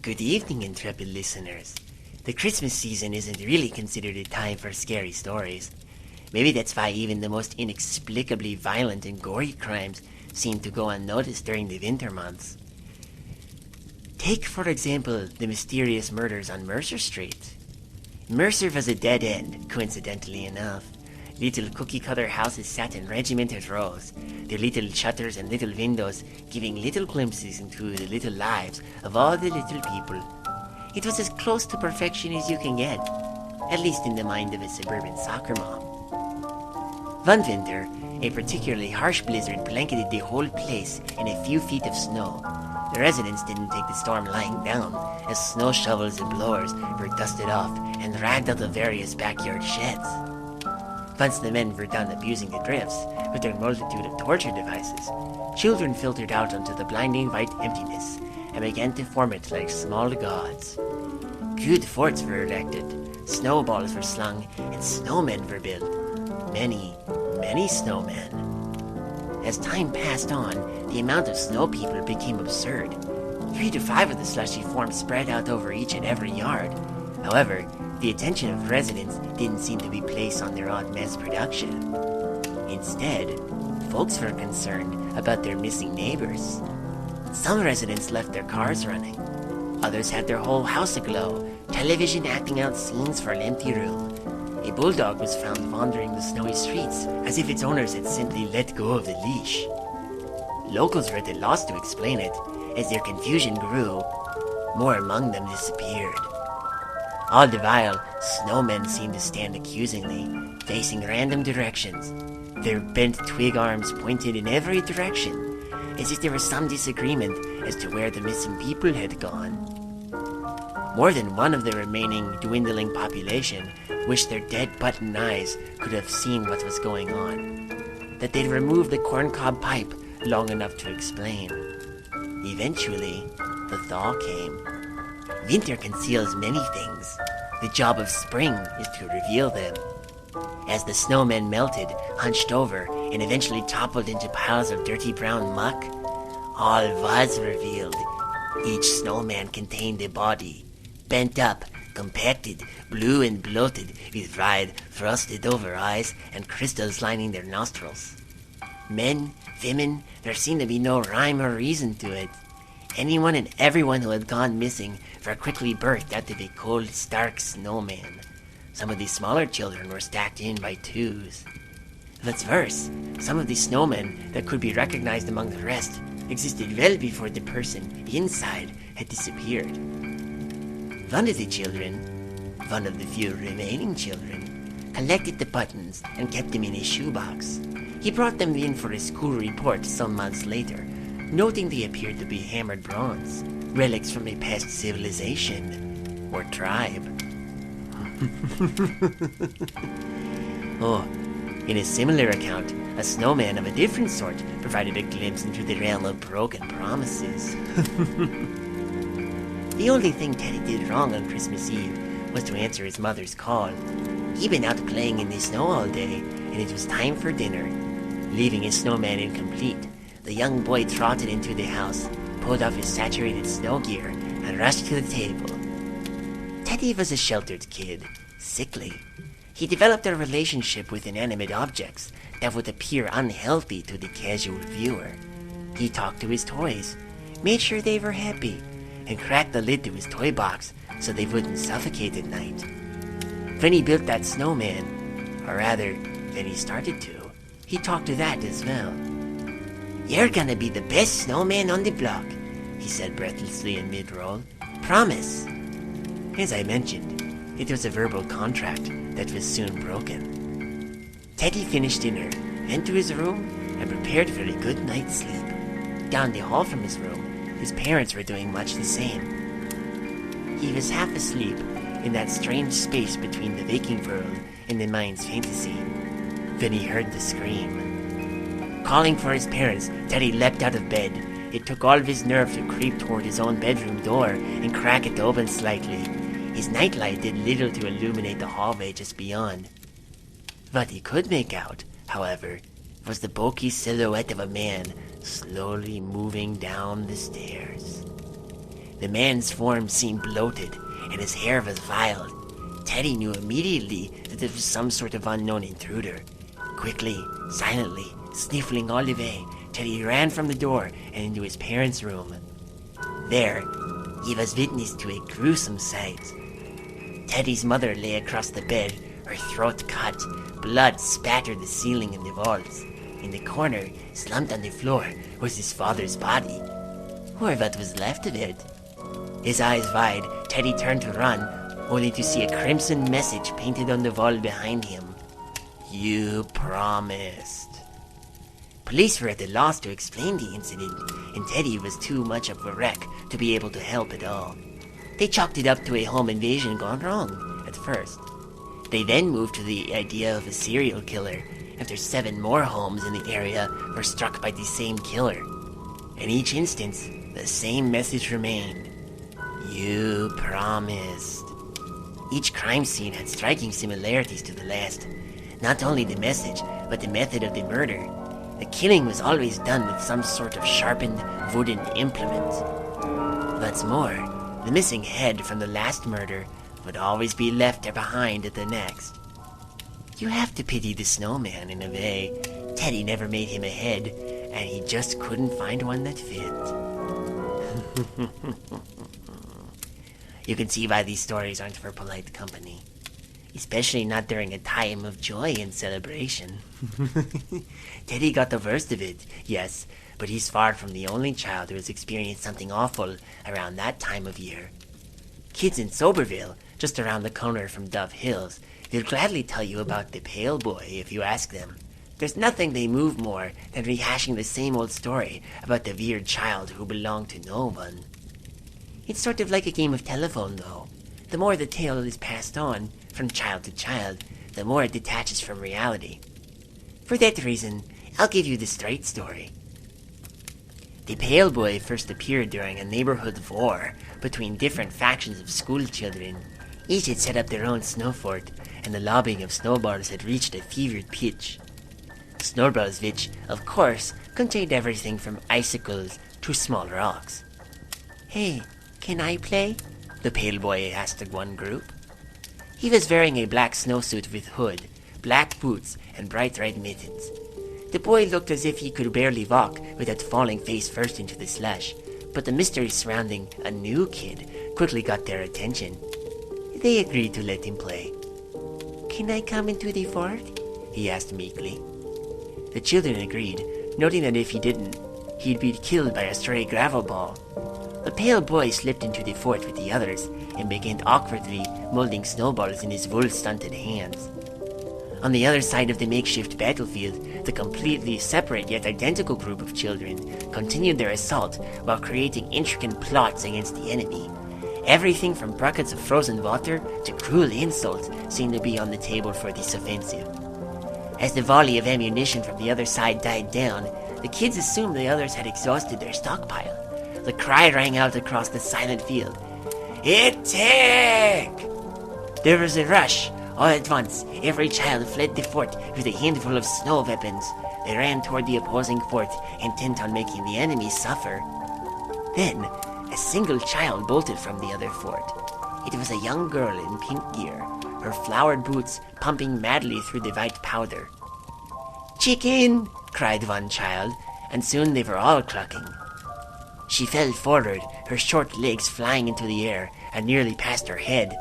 Good evening, intrepid listeners. The Christmas season isn't really considered a time for scary stories. Maybe that's why even the most inexplicably violent and gory crimes seem to go unnoticed during the winter months. Take, for example, the mysterious murders on Mercer Street. Mercer was a dead end, coincidentally enough. Little cookie-cutter houses sat in regimented rows, their little shutters and little windows giving little glimpses into the little lives of all the little people. It was as close to perfection as you can get, at least in the mind of a suburban soccer mom. One winter, a particularly harsh blizzard blanketed the whole place in a few feet of snow. The residents didn't take the storm lying down, as snow shovels and blowers were dusted off and dragged out of various backyard sheds. Once the men were done abusing the drifts with their multitude of torture devices, children filtered out onto the blinding white emptiness and began to form it like small gods. Good forts were erected, snowballs were slung, and snowmen were built. Many, many snowmen. As time passed on, the amount of snow people became absurd. 3 to 5 of the slushy forms spread out over each and every yard. However, the attention of residents didn't seem to be placed on their odd mass production. Instead, folks were concerned about their missing neighbors. Some residents left their cars running. Others had their whole house aglow, television acting out scenes for an empty room. A bulldog was found wandering the snowy streets as if its owners had simply let go of the leash. Locals were at a loss to explain it. As their confusion grew, more among them disappeared. All the while, snowmen seemed to stand accusingly, facing random directions, their bent twig arms pointed in every direction, as if there was some disagreement as to where the missing people had gone. More than one of the remaining dwindling population wished their dead button eyes could have seen what was going on, that they'd removed the corncob pipe long enough to explain. Eventually, the thaw came. Winter conceals many things. The job of spring is to reveal them. As the snowmen melted, hunched over, and eventually toppled into piles of dirty brown muck, all was revealed. Each snowman contained a body, bent up, compacted, blue and bloated, with wide, frosted-over eyes and crystals lining their nostrils. Men, women, there seemed to be no rhyme or reason to it. Anyone and everyone who had gone missing were quickly birthed out of a cold, stark snowman. Some of the smaller children were stacked in by twos. What's worse, some of the snowmen that could be recognized among the rest existed well before the person inside had disappeared. One of the children, one of the few remaining children, collected the buttons and kept them in a shoebox. He brought them in for a school report some months later, noting they appeared to be hammered bronze, relics from a past civilization or tribe. In a similar account, a snowman of a different sort provided a glimpse into the realm of broken promises. The only thing Teddy did wrong on Christmas Eve was to answer his mother's call. He'd been out playing in the snow all day, and it was time for dinner. Leaving his snowman incomplete, the young boy trotted into the house, pulled off his saturated snow gear, and rushed to the table. Teddy was a sheltered kid, sickly. He developed a relationship with inanimate objects that would appear unhealthy to the casual viewer. He talked to his toys, made sure they were happy, and cracked the lid to his toy box so they wouldn't suffocate at night. When he built that snowman, or rather, when he started to, he talked to that as well. "You're gonna be the best snowman on the block," he said breathlessly in mid-roll. "Promise." As I mentioned, it was a verbal contract that was soon broken. Teddy finished dinner, went to his room, and prepared for a good night's sleep. Down the hall from his room, his parents were doing much the same. He was half asleep in that strange space between the waking world and the mind's fantasy, when he heard the scream. Calling for his parents, Teddy leapt out of bed. It took all of his nerve to creep toward his own bedroom door and crack it open slightly. His nightlight did little to illuminate the hallway just beyond. What he could make out, however, was the bulky silhouette of a man slowly moving down the stairs. The man's form seemed bloated, and his hair was vile. Teddy knew immediately that it was some sort of unknown intruder. Quickly, silently, sniffling all the way, Teddy ran from the door and into his parents' room. There, he was witness to a gruesome sight. Teddy's mother lay across the bed, her throat cut. Blood spattered the ceiling and the walls. In the corner, slumped on the floor, was his father's body, or what was left of it. His eyes wide, Teddy turned to run, only to see a crimson message painted on the wall behind him. "You promised." Police were at a loss to explain the incident, and Teddy was too much of a wreck to be able to help at all. They chalked it up to a home invasion gone wrong, at first. They then moved to the idea of a serial killer, after 7 more homes in the area were struck by the same killer. In each instance, the same message remained. "You promised." Each crime scene had striking similarities to the last. Not only the message, but the method of the murder. The killing was always done with some sort of sharpened wooden implement. What's more, the missing head from the last murder would always be left there behind at the next. You have to pity the snowman in a way. Teddy never made him a head, and he just couldn't find one that fit. You can see why these stories aren't for polite company. Especially not during a time of joy and celebration. Teddy got the worst of it, yes, but he's far from the only child who has experienced something awful around that time of year. Kids in Soberville, just around the corner from Dove Hills, they'll gladly tell you about the Pale Boy if you ask them. There's nothing they move more than rehashing the same old story about the weird child who belonged to no one. It's sort of like a game of telephone, though. The more the tale is passed on, from child to child, the more it detaches from reality. For that reason, I'll give you the straight story. The Pale Boy first appeared during a neighborhood war between different factions of school children. Each had set up their own snow fort, and the lobbing of snowballs had reached a fevered pitch. Snowballs which, of course, contained everything from icicles to small rocks. "Hey, can I play?" the Pale Boy asked of one group. He was wearing a black snowsuit with hood, black boots, and bright red mittens. The boy looked as if he could barely walk without falling face first into the slush, but the mystery surrounding a new kid quickly got their attention. They agreed to let him play. "Can I come into the fort?" he asked meekly. The children agreed, noting that if he didn't, he'd be killed by a stray gravel ball. The Pale Boy slipped into the fort with the others and began awkwardly molding snowballs in his wool-stunted hands. On the other side of the makeshift battlefield, the completely separate yet identical group of children continued their assault while creating intricate plots against the enemy. Everything from buckets of frozen water to cruel insults seemed to be on the table for this offensive. As the volley of ammunition from the other side died down, the kids assumed the others had exhausted their stockpile. The cry rang out across the silent field. "Attack!" There was a rush. All at once, every child fled the fort with a handful of snow weapons. They ran toward the opposing fort, intent on making the enemy suffer. Then, a single child bolted from the other fort. It was a young girl in pink gear, her flowered boots pumping madly through the white powder. "Chicken!" cried one child, and soon they were all clucking. She fell forward, her short legs flying into the air and nearly past her head.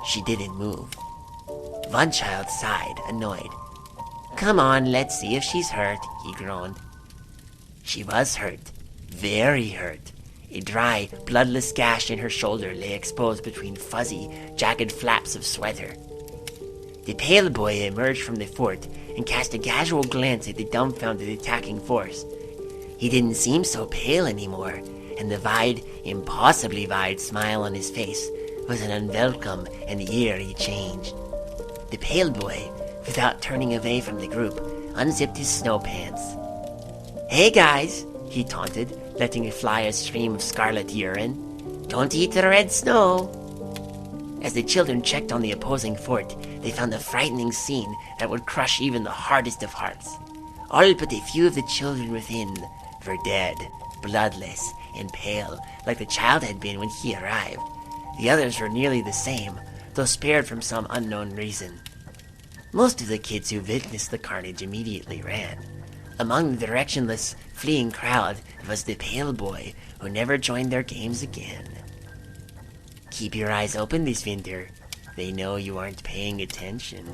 She didn't move. One child sighed, annoyed. "Come on, let's see if she's hurt," he groaned. She was hurt. Very hurt. A dry, bloodless gash in her shoulder lay exposed between fuzzy, jagged flaps of sweater. The Pale Boy emerged from the fort and cast a casual glance at the dumbfounded attacking force. He didn't seem so pale anymore, and the wide, impossibly wide smile on his face was an unwelcome and eerie change. The Pale Boy, without turning away from the group, unzipped his snow pants. "Hey guys," he taunted, letting fly a stream of scarlet urine. "Don't eat the red snow." As the children checked on the opposing fort, they found a frightening scene that would crush even the hardest of hearts. All but a few of the children within were dead, bloodless, and pale, like the child had been when he arrived. The others were nearly the same, though spared from some unknown reason. Most of the kids who witnessed the carnage immediately ran. Among the directionless, fleeing crowd was the pale boy, who never joined their games again. Keep your eyes open this winter. They know you aren't paying attention.